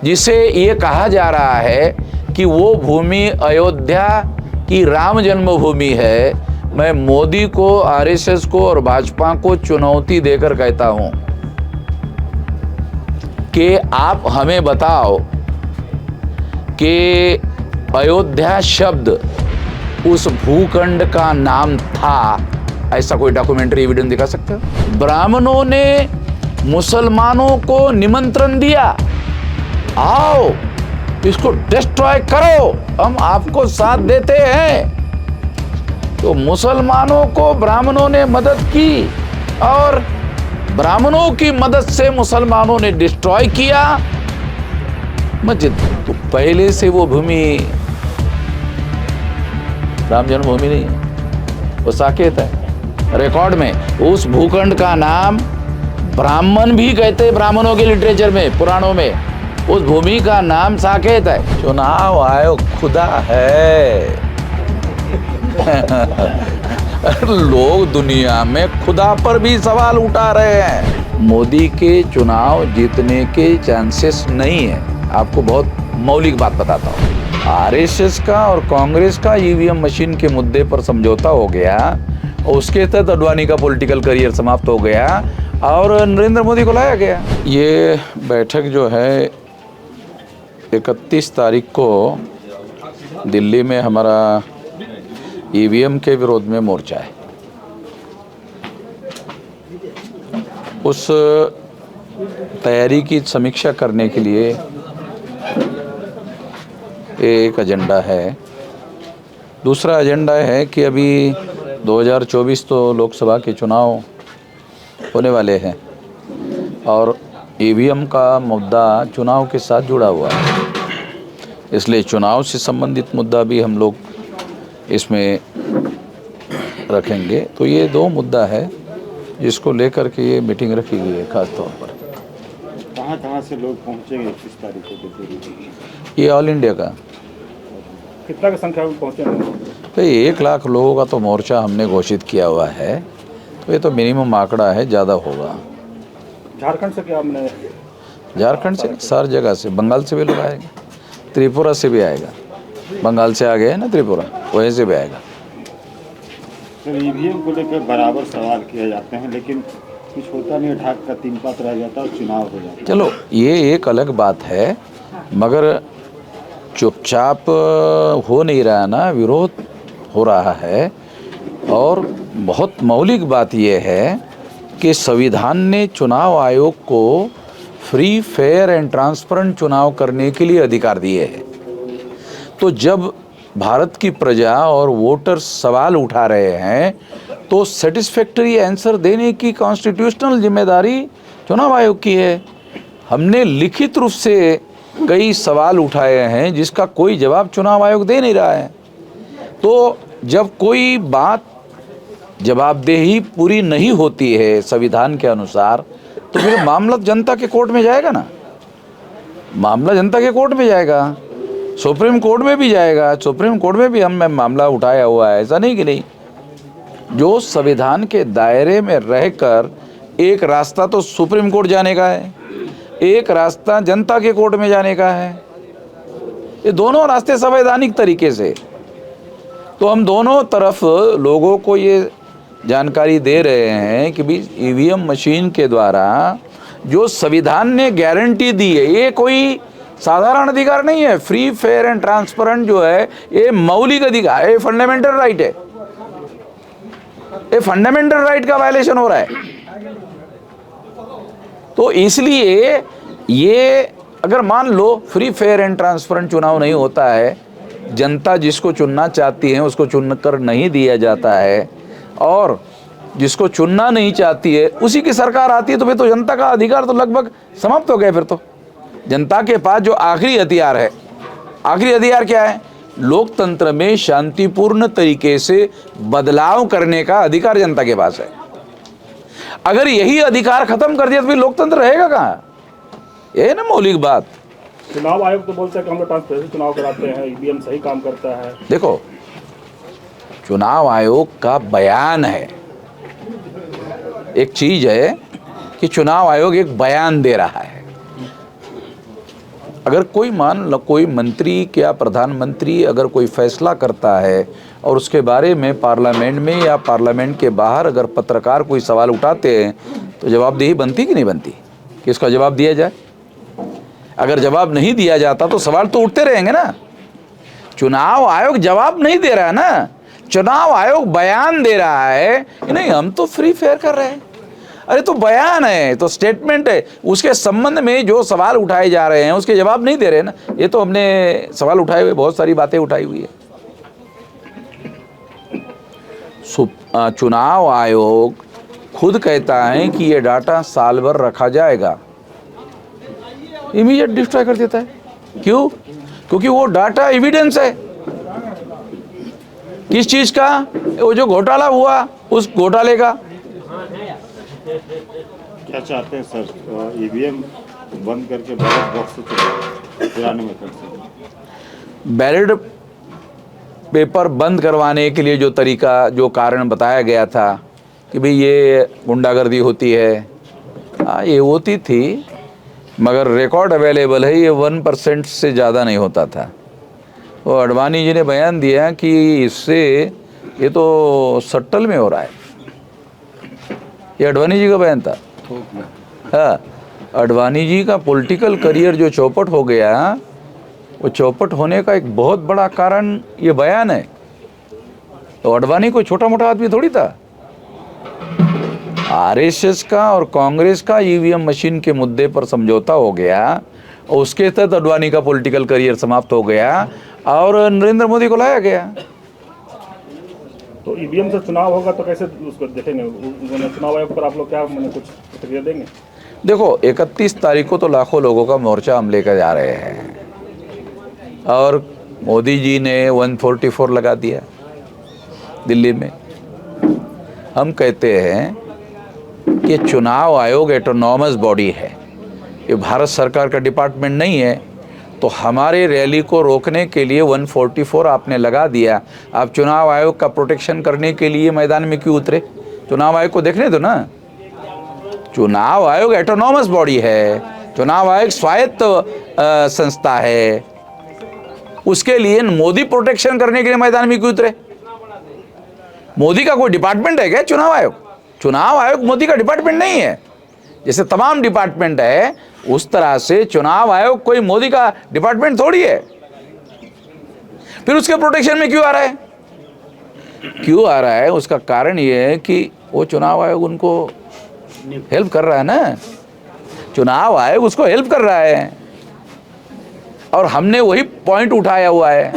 जिसे ये कहा जा रहा है कि वो भूमि अयोध्या की राम जन्मभूमि है, मैं मोदी को, आरएसएस को और भाजपा को चुनौती देकर कहता हूं कि आप हमें बताओ कि अयोध्या शब्द उस भूखंड का नाम था, ऐसा कोई डॉक्यूमेंट्री एविडेंस दिखा सकते हो? ब्राह्मणों ने मुसलमानों को निमंत्रण दिया, आओ इसको डिस्ट्रॉय करो, हम आपको साथ देते हैं। तो मुसलमानों को ब्राह्मणों ने मदद की और ब्राह्मणों की मदद से मुसलमानों ने डिस्ट्रॉय किया मस्जिद। तो पहले से वो भूमि राम जन्मभूमि नहीं है, वो साकेत है। रिकॉर्ड में उस भूखंड का नाम ब्राह्मण भी कहते हैं, ब्राह्मणों के लिटरेचर में, पुराणों में उस भूमि का नाम साकेत है। चुनाव आयोग खुदा है। लोग दुनिया में खुदा पर भी सवाल उठा रहे हैं। मोदी के चुनाव जीतने के चांसेस नहीं है। आपको बहुत मौलिक बात बताता हूँ, आरएसएस का और कांग्रेस का ईवीएम मशीन के मुद्दे पर समझौता हो गया और उसके तहत अडवाणी का पॉलिटिकल करियर समाप्त हो गया और नरेंद्र मोदी को लाया गया। ये बैठक जो है 31 तारीख को दिल्ली में हमारा ईवीएम के विरोध में मोर्चा है। उस तैयारी की समीक्षा करने के लिए एक एजेंडा है। दूसरा एजेंडा है कि अभी 2024 तो लोकसभा के चुनाव होने वाले हैं और ईवीएम का मुद्दा चुनाव के साथ जुड़ा हुआ है, इसलिए चुनाव से संबंधित मुद्दा भी हम लोग इसमें रखेंगे। तो ये दो मुद्दा है जिसको लेकर के ये मीटिंग रखी गई है खास तौर पर। कहाँ से लोग पहुँचेंगे 31 तारीख को? ये ऑल इंडिया का। कितना की संख्या में पहुँचेंगे? तो 1 लाख लोगों का तो मोर्चा हमने घोषित किया हुआ है, तो ये तो मिनिमम आंकड़ा है, ज़्यादा होगा। झारखंड से क्या हमने? झारखंड से, सार जगह से, बंगाल से भी लोग आएंगे, त्रिपुरा से भी आएगा। बंगाल से आ गए है ना त्रिपुरा, वहीं से भी आएगा। तो ईवीएम को लेकर बराबर सवाल किए जाते हैं, लेकिन कुछ होता नहीं, ढाक का 3 पात रह जाता है और चुनाव हो जाता है। चलो ये एक अलग बात है, मगर चुपचाप हो नहीं रहा ना, विरोध हो रहा है। और बहुत मौलिक बात यह है कि संविधान ने चुनाव आयोग को फ्री, फेयर एंड ट्रांसपेरेंट चुनाव करने के लिए अधिकार दिए हैं। तो जब भारत की प्रजा और वोटर्स सवाल उठा रहे हैं तो सेटिस्फैक्टरी आंसर देने की कॉन्स्टिट्यूशनल जिम्मेदारी चुनाव आयोग की है। हमने लिखित रूप से कई सवाल उठाए हैं जिसका कोई जवाब चुनाव आयोग दे नहीं रहा है। तो जब कोई बात जवाबदेही पूरी नहीं होती है संविधान के अनुसार, तो फिर मामला जनता के कोर्ट में जाएगा ना, मामला जनता के कोर्ट में जाएगा, सुप्रीम कोर्ट में भी जाएगा। सुप्रीम कोर्ट में भी हमने मामला उठाया हुआ है, ऐसा नहीं कि नहीं। जो संविधान के दायरे में रहकर एक रास्ता तो सुप्रीम कोर्ट जाने का है, एक रास्ता जनता के कोर्ट में जाने का है। ये दोनों रास्ते संवैधानिक तरीके से, तो हम दोनों तरफ लोगों को ये जानकारी दे रहे हैं कि भी ईवीएम मशीन के द्वारा जो संविधान ने गारंटी दी है, ये कोई साधारण अधिकार नहीं है। फ्री, फेयर एंड ट्रांसपेरेंट जो है ये मौलिक अधिकार है, फंडामेंटल राइट है। ये फंडामेंटल राइट का वायलेशन हो रहा है। तो इसलिए ये अगर मान लो फ्री, फेयर एंड ट्रांसपेरेंट चुनाव नहीं होता है, जनता जिसको चुनना चाहती है उसको चुनकर नहीं दिया जाता है और जिसको चुनना नहीं चाहती है उसी की सरकार आती है, तो फिर तो जनता का अधिकार तो लगभग समाप्त हो गया। फिर तो जनता के पास जो आखिरी हथियार है, आखिरी हथियार क्या है? लोकतंत्र में शांतिपूर्ण तरीके से बदलाव करने का अधिकार जनता के पास है। अगर यही अधिकार खत्म कर दिया तो फिर लोकतंत्र रहेगा कहाँ? ये है ना मौलिक बात। चुनाव आयोग तो बोलता है कि हम लोग ट्रांसपेरेंट चुनाव कराते हैं, ईवीएम सही काम करता है। देखो, चुनाव आयोग का बयान है, एक चीज है कि चुनाव आयोग एक बयान दे रहा है अगर कोई मान लो कोई मंत्री क्या प्रधानमंत्री अगर कोई फैसला करता है और उसके बारे में पार्लियामेंट में या पार्लियामेंट के बाहर अगर पत्रकार कोई सवाल उठाते हैं तो जवाबदेही बनती कि नहीं बनती कि इसका जवाब दिया जाए? अगर जवाब नहीं दिया जाता तो सवाल तो उठते रहेंगे ना। चुनाव आयोग जवाब नहीं दे रहा है ना, चुनाव आयोग बयान दे रहा है कि नहीं हम तो फ्री फेयर कर रहे हैं। अरे तो बयान है, तो स्टेटमेंट है, उसके संबंध में जो सवाल उठाए जा रहे हैं उसके जवाब नहीं दे रहे ना। ये तो हमने सवाल उठाए हुए बहुत सारी बातें उठाई हुई है। चुनाव आयोग खुद कहता है कि ये डाटा साल भर रखा जाएगा, इमीडिएट डिस्ट्रॉय कर देता है। क्यों? क्योंकि वो डाटा एविडेंस है किस चीज का? वो जो घोटाला हुआ उस घोटाले का। क्या चाहते हैं सर, ईवीएम बंद करके बैलेट बॉक्स से पुराने में कर सकते? बैलेट पेपर बंद करवाने के लिए जो तरीका, जो कारण बताया गया था कि भाई ये गुंडागर्दी होती है, हाँ ये होती थी, मगर रिकॉर्ड अवेलेबल है ये 1% से ज़्यादा नहीं होता था। वो अडवाणी जी ने बयान दिया कि इससे ये तो सट्टल में हो रहा है। ये अडवाणी जी का बयान था। हाँ, अडवाणी जी का पॉलिटिकल करियर जो चौपट हो गया, वो चौपट होने का एक बहुत बड़ा कारण ये बयान है। तो अडवाणी कोई छोटा मोटा आदमी थोड़ी था। आरएसएस का और कांग्रेस का ईवीएम मशीन के मुद्दे पर समझौता हो गया और उसके तहत अडवाणी का पॉलिटिकल करियर समाप्त हो गया और नरेंद्र मोदी को लाया गया। तो ईवीएम से चुनाव होगा तो कैसे उसको देखेंगे? चुनाव आयोग पर आप लोग क्या कुछ प्रतिक्रिया देंगे? देखो 31 तारीख को तो लाखों लोगों का मोर्चा हम लेकर जा रहे हैं और मोदी जी ने 144 लगा दिया दिल्ली में। हम कहते हैं कि चुनाव आयोग ऑटोनॉमस बॉडी है, ये भारत सरकार का डिपार्टमेंट नहीं है। तो हमारे रैली को रोकने के लिए 144 आपने लगा दिया। आप चुनाव आयोग का प्रोटेक्शन करने के लिए मैदान में क्यों उतरे? चुनाव आयोग को देखने दो ना। चुनाव आयोग ऑटोनॉमस बॉडी है, चुनाव आयोग स्वायत्त संस्था है। उसके लिए मोदी प्रोटेक्शन करने के लिए मैदान में क्यों उतरे? मोदी का कोई डिपार्टमेंट है क्या चुनाव आयोग? चुनाव आयोग मोदी का डिपार्टमेंट नहीं है। जैसे तमाम डिपार्टमेंट है उस तरह से चुनाव आयोग कोई मोदी का डिपार्टमेंट थोड़ी है। फिर उसके प्रोटेक्शन में क्यों आ रहा है? क्यों आ रहा है? उसका कारण ये है कि वो चुनाव आयोग उनको हेल्प कर रहा है ना। चुनाव आयोग उसको हेल्प कर रहा है और हमने वही पॉइंट उठाया हुआ है।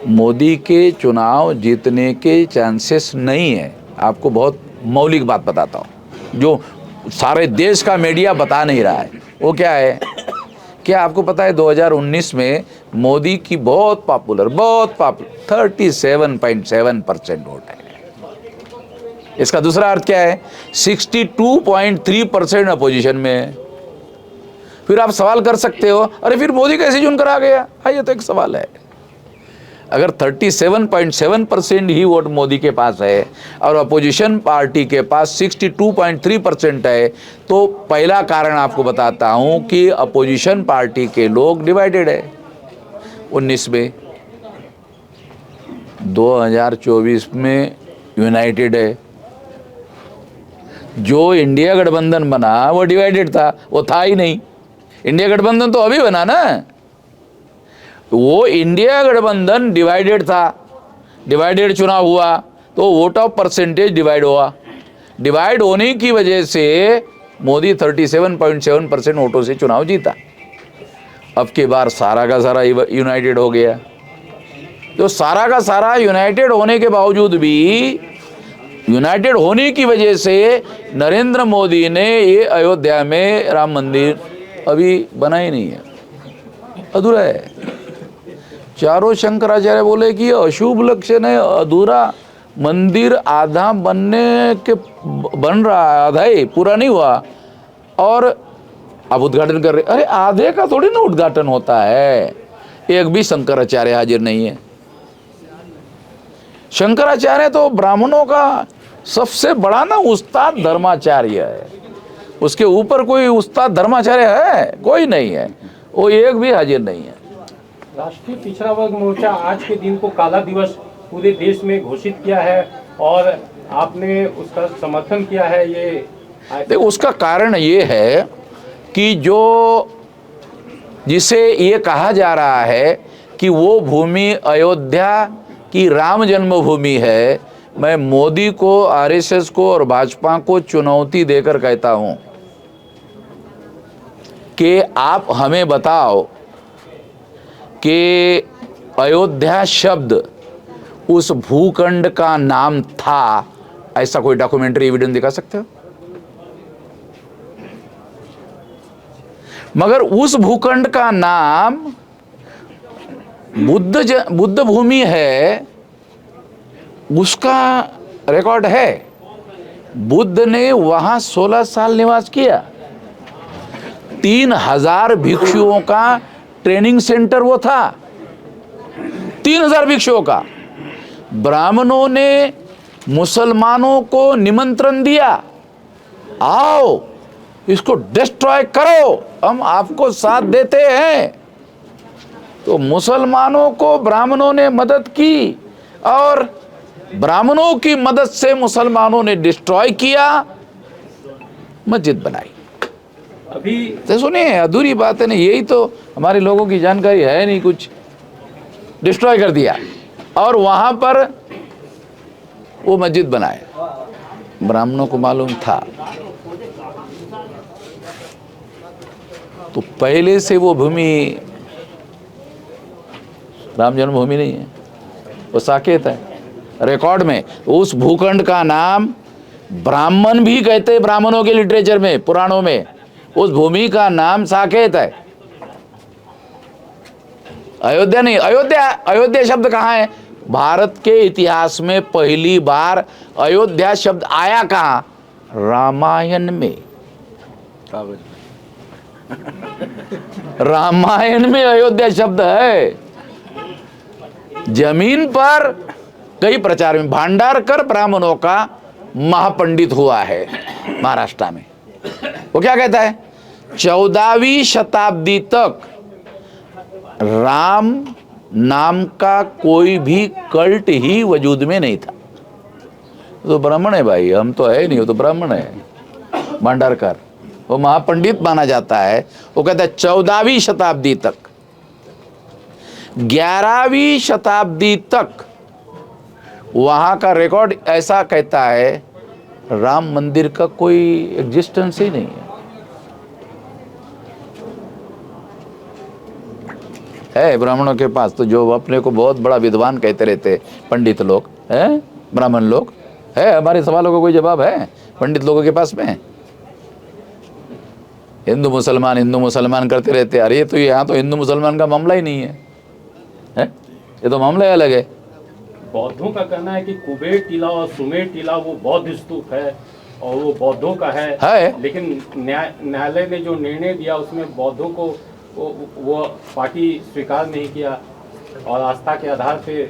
मोदी के चुनाव जीतने के चांसेस नहीं है। आपको बहुत मौलिक बात बताता हूँ जो सारे देश का मीडिया बता नहीं रहा है। वो क्या है? क्या आपको पता है 2019 में मोदी की बहुत पॉपुलर 37.7% वोट है। इसका दूसरा अर्थ क्या है? 62.3% अपोजिशन में है। फिर आप सवाल कर सकते हो अरे फिर मोदी कैसे चुनकर आ गया? हाँ, ये तो एक सवाल है। अगर 37.7% ही वोट मोदी के पास है और अपोजिशन पार्टी के पास 62.3% है, तो पहला कारण आपको बताता हूं कि अपोजिशन पार्टी के लोग डिवाइडेड है 19 में। 2024 में यूनाइटेड है। जो इंडिया गठबंधन बना वो डिवाइडेड था, वो था ही नहीं। इंडिया गठबंधन तो अभी बना ना। वो इंडिया गठबंधन डिवाइडेड था, डिवाइडेड चुनाव हुआ तो वोट ऑफ परसेंटेज डिवाइड हुआ। डिवाइड होने की वजह से मोदी 37.7% वोटों से चुनाव जीता। अब की बार सारा का सारा यूनाइटेड हो गया। तो सारा का सारा यूनाइटेड होने के बावजूद भी, यूनाइटेड होने की वजह से नरेंद्र मोदी ने ये अयोध्या में राम मंदिर अभी बना ही नहीं है, अधूरा है। चारों शंकराचार्य बोले कि अशुभ लक्षण है, अधूरा मंदिर आधा बनने के बन रहा है, आधा ही पूरा नहीं हुआ और अब उद्घाटन कर रहे। अरे आधे का थोड़ी ना उद्घाटन होता है। एक भी शंकराचार्य हाजिर नहीं है। शंकराचार्य तो ब्राह्मणों का सबसे बड़ा ना उस्ताद धर्माचार्य है। उसके ऊपर कोई उस्ताद धर्माचार्य है? कोई नहीं है, वो एक भी हाजिर नहीं है। राष्ट्रीय पिछड़ा वर्ग मोर्चा आज के दिन को काला दिवस पूरे देश में घोषित किया है और आपने उसका समर्थन किया है। ये देखो, उसका कारण ये है कि जिसे ये कहा जा रहा है कि वो भूमि अयोध्या की राम जन्मभूमि है, मैं मोदी को, आरएसएस को और भाजपा को चुनौती देकर कहता हूं कि आप हमें बताओ कि अयोध्या शब्द उस भूखंड का नाम था, ऐसा कोई डॉक्यूमेंट्री एविडेंस दिखा सकते हो? मगर उस भूखंड का नाम बुद्ध भूमि है, उसका रिकॉर्ड है। बुद्ध ने वहां 16 साल निवास किया। 3000 भिक्षुओं का ट्रेनिंग सेंटर वो था, 3000 भिक्षुओं का। ब्राह्मणों ने मुसलमानों को निमंत्रण दिया, आओ इसको डिस्ट्रॉय करो, हम आपको साथ देते हैं। तो मुसलमानों को ब्राह्मणों ने मदद की और ब्राह्मणों की मदद से मुसलमानों ने डिस्ट्रॉय किया, मस्जिद बनाई। अभी तो सुनिए, अधूरी बात है ना, यही तो हमारे लोगों की जानकारी है नहीं, कुछ डिस्ट्रॉय कर दिया और वहां पर वो मस्जिद बनाए। ब्राह्मणों को मालूम था, तो पहले से वो भूमि राम जन्मभूमि नहीं है, वो साकेत है। रिकॉर्ड में उस भूखंड का नाम ब्राह्मण भी कहते हैं, ब्राह्मणों के लिटरेचर में, पुराणों में उस भूमि का नाम साकेत है, अयोध्या नहीं। अयोध्या शब्द कहाँ है? भारत के इतिहास में पहली बार अयोध्या शब्द आया कहाँ? रामायण में। रामायण में अयोध्या शब्द है। जमीन पर कई प्रचार में भांडारकर ब्राह्मणों का महापंडित हुआ है महाराष्ट्र में। वो क्या कहता है? 14वीं शताब्दी तक राम नाम का कोई भी कल्ट ही वजूद में नहीं था। तो ब्राह्मण है भाई, हम तो है नहीं, वो तो ब्राह्मण है। भांडारकर वो महापंडित माना जाता है। वो कहता है 14वीं शताब्दी तक, 11वीं शताब्दी तक वहां का रिकॉर्ड ऐसा कहता है राम मंदिर का कोई एग्जिस्टेंस ही नहीं है ब्राह्मणों के पास। तो जो अपने को बहुत बड़ा विद्वान कहते रहते पंडित लोग हैं, ब्राह्मण लोग है, हमारे सवालों का कोई जवाब है पंडित लोगों के पास में? हिंदू मुसलमान करते रहते। अरे तो यहाँ तो हिंदू मुसलमान का मामला ही नहीं है, ये तो मामला ही अलग है। बौद्धों का कहना है कि कुबेर टीला और सुमेर टीला वो बौद्ध स्तूप है और वो बौद्धों का है। लेकिन न्यायालय ने जो निर्णय दिया उसमें बौद्धों को वो पार्टी स्वीकार नहीं किया और आस्था के आधार पे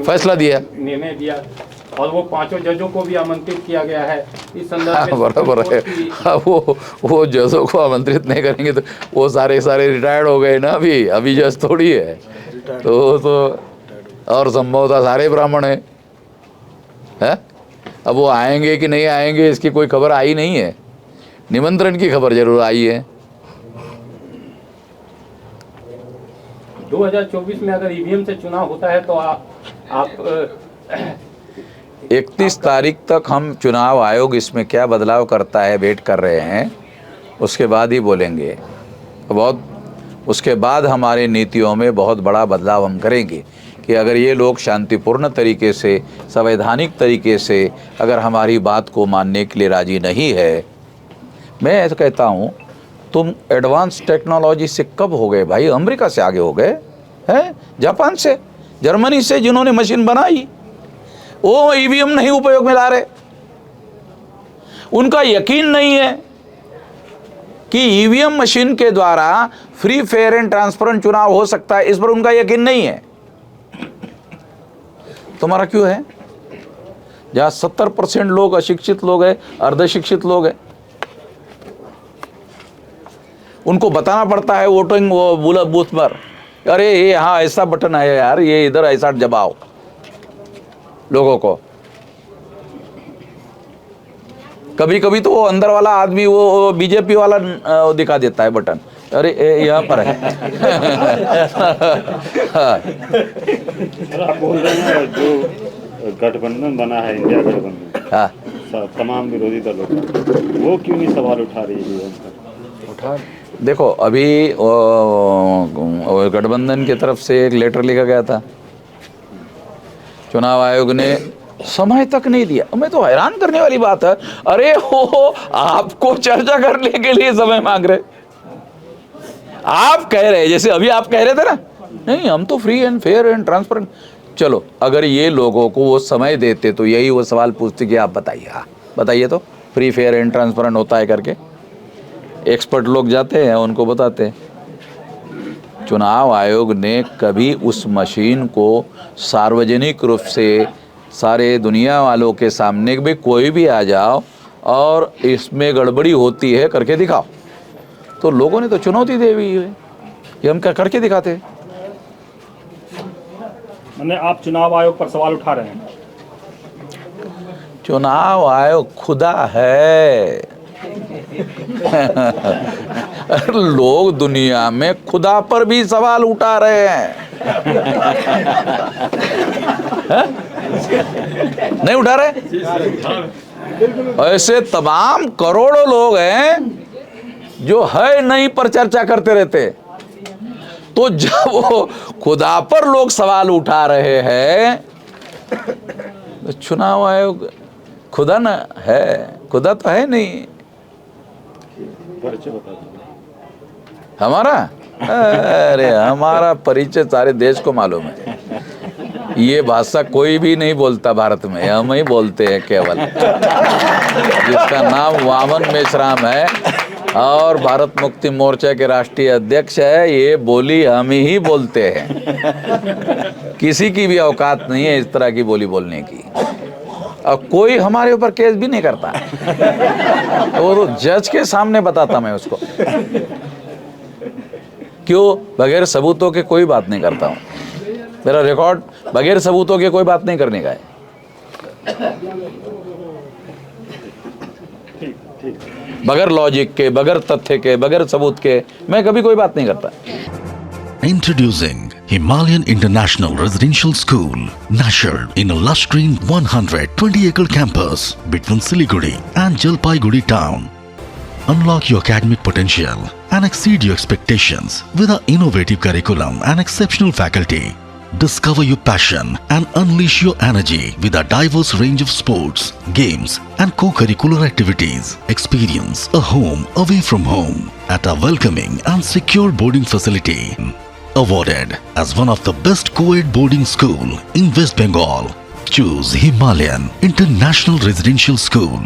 फैसला दिया, निर्णय दिया और वो 5 जजों को भी आमंत्रित किया गया है इस संदर्भ में। बराबर है। वो जजों को आमंत्रित नहीं करेंगे तो वो सारे रिटायर्ड हो गए ना, अभी जज थोड़ी है। तो और संभवतः सारे ब्राह्मण है। अब वो आएंगे कि नहीं आएंगे इसकी कोई खबर आई नहीं है, निमंत्रण की खबर जरूर आई है। 2024 में अगर ईवीएम से चुनाव होता है तो आप 31 तारीख तक हम चुनाव आयोग इसमें क्या बदलाव करता है वेट कर रहे हैं, उसके बाद ही बोलेंगे। उसके बाद हमारी नीतियों में बहुत बड़ा बदलाव हम करेंगे कि अगर ये लोग शांतिपूर्ण तरीके से, संवैधानिक तरीके से अगर हमारी बात को मानने के लिए राजी नहीं है। मैं ऐसा कहता हूँ, तुम एडवांस टेक्नोलॉजी से कब हो गए भाई? अमेरिका से आगे हो गए हैं, जापान से, जर्मनी से, जिन्होंने मशीन बनाई वो ईवीएम नहीं उपयोग में ला रहे। उनका यकीन नहीं है कि ईवीएम मशीन के द्वारा फ्री, फेयर एंड ट्रांसपेरेंट चुनाव हो सकता है, इस पर उनका यकीन नहीं है। तुम्हारा क्यों है? जहां 70% लोग अशिक्षित लोग हैं, अर्धशिक्षित लोग हैं, उनको बताना पड़ता है वोटिंग वो बूथ पर, अरे ये यहाँ ऐसा बटन है यार, ये इधर ऐसा दबाओ लोगों को। कभी कभी तो वो अंदर वाला आदमी वो बीजेपी वाला दिखा देता है बटन, अरे यहाँ पर है। सर आप बोल रहे हैं जो गठबंधन बना है, इंडिया गठबंधन, हाँ तमाम विरोधी दलों का, वो क्यों नहीं सवाल उठा रही है? देखो अभी गठबंधन की तरफ से एक लेटर लिखा गया था, चुनाव आयोग ने समय तक नहीं दिया। मैं तो हैरान करने वाली बात है, अरे हो आपको चर्चा करने के लिए समय मांग रहे, आप कह रहे जैसे अभी आप कह रहे थे ना, नहीं हम तो free and fair and transparent. चलो अगर ये लोगों को वो समय देते तो यही वो सवाल पूछते कि आप बताइए, हाँ बताइए तो फ्री फेयर एंड ट्रांसपेरेंट होता है करके। एक्सपर्ट लोग जाते हैं उनको बताते हैं। चुनाव आयोग ने कभी उस मशीन को सार्वजनिक रूप से सारे दुनिया वालों के सामने भी कोई भी आ जाओ और इसमें गड़बड़ी होती है करके दिखाओ, तो लोगों ने तो चुनौती दे दी है कि हम क्या करके दिखाते। मैंने आप चुनाव आयोग पर सवाल उठा रहे हैं। चुनाव आयोग खुदा है। लोग दुनिया में खुदा पर भी सवाल उठा रहे हैं। नहीं उठा रहे? ऐसे तमाम करोड़ों लोग हैं जो है नहीं पर चर्चा करते रहते। तो जब वो खुदा पर लोग सवाल उठा रहे हैं तो चुनाव आयोग खुदा न है? खुदा तो है नहीं। परिचय बता दीजिए हमारा, अरे हमारा परिचय सारे देश को मालूम है। ये भाषा कोई भी नहीं बोलता भारत में, हम ही बोलते हैं केवल, जिसका नाम वामन मेश्राम है और भारत मुक्ति मोर्चा के राष्ट्रीय अध्यक्ष है। ये बोली हम ही बोलते हैं, किसी की भी औकात नहीं है इस तरह की बोली बोलने की। और कोई हमारे ऊपर केस भी नहीं करता, वो तो जज के सामने बताता मैं उसको। क्यों? बगैर सबूतों के कोई बात नहीं करता हूँ। मेरा रिकॉर्ड बगैर सबूतों के कोई बात नहीं करने का है। बगैर लॉजिक के, बगैर तथ्य के, बगैर सबूत के मैं कभी कोई बात नहीं करता। Introducing Himalayan International Residential School, nurtured in a lush green 120-acre campus between Siliguri and Jalpaiguri town. Unlock your academic potential and exceed your expectations with our innovative curriculum and exceptional faculty. Discover your passion and unleash your energy with our diverse range of sports, games and co-curricular activities. Experience a home away from home at a welcoming and secure boarding facility. Awarded as one of the best co-ed boarding school in West Bengal. Choose Himalayan International Residential School.